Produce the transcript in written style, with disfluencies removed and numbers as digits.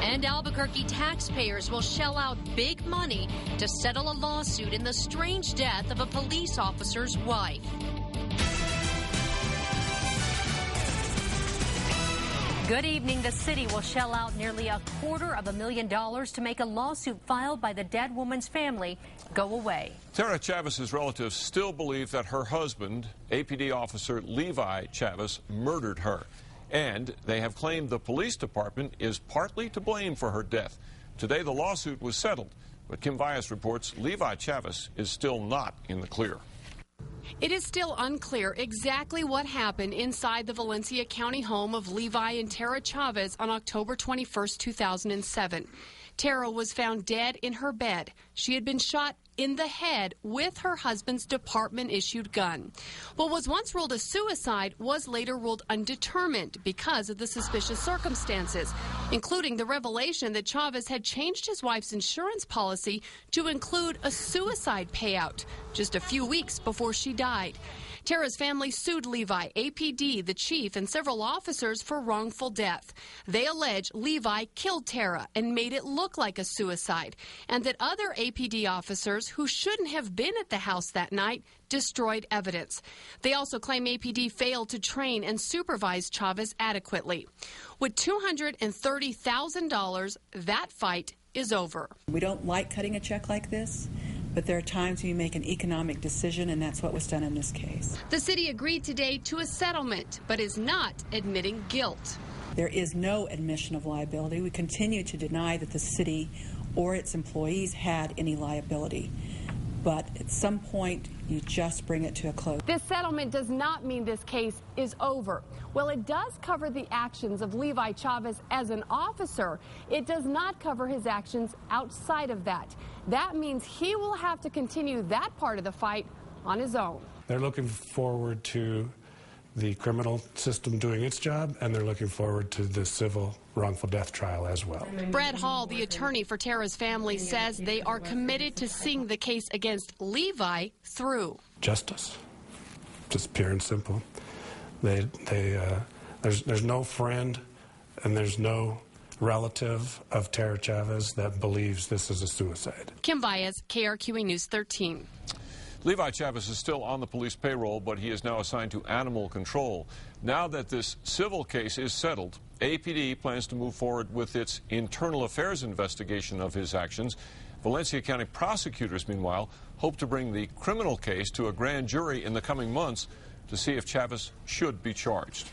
And Albuquerque taxpayers will shell out big money to settle a lawsuit in the strange death of a police officer's wife. Good evening. The city will shell out nearly $250,000 to make a lawsuit filed by the dead woman's family go away. Tera Chavez's relatives still believe that her husband, APD officer Levi Chavez, murdered her. And they have claimed the police department is partly to blame for her death. Today, the lawsuit was settled, but Kim Vyas reports Levi Chavez is still not in the clear. It is still unclear exactly what happened inside the Valencia County home of Levi and Tera Chavez on October 21, 2007. Tera was found dead in her bed. She had been shot in the head with her husband's department-issued gun. What was once ruled a suicide was later ruled undetermined because of the suspicious circumstances, including the revelation that Chavez had changed his wife's insurance policy to include a suicide payout just a few weeks before she died. Tera's family sued Levi, APD, the chief, and several officers for wrongful death. They allege Levi killed Tera and made it look like a suicide, and that other APD officers who shouldn't have been at the house that night destroyed evidence. They also claim APD failed to train and supervise Chavez adequately. With $230,000, that fight is over. We don't like cutting a check like this, but there are times when you make an economic decision, and that's what was done in this case. The city agreed today to a settlement, but is not admitting guilt. There is no admission of liability. We continue to deny that the city or its employees had any liability. But at some point, you just bring it to a close. This settlement does not mean this case is over. Well, it does cover the actions of Levi Chavez as an officer. It does not cover his actions outside of that. That means he will have to continue that part of the fight on his own. They're looking forward to the criminal system doing its job, and they're looking forward to the civil wrongful death trial as well. Brad Hall, the attorney for Tera's family, says they are committed to seeing the case against Levi through. Justice, just pure and simple. There's no friend and there's no relative of Tera Chavez that believes this is a suicide. Kim Vyas, KRQE News 13. Levi Chavez is still on the police payroll, but he is now assigned to animal control. Now that this civil case is settled, APD plans to move forward with its internal affairs investigation of his actions. Valencia County prosecutors, meanwhile, hope to bring the criminal case to a grand jury in the coming months to see if Chavez should be charged.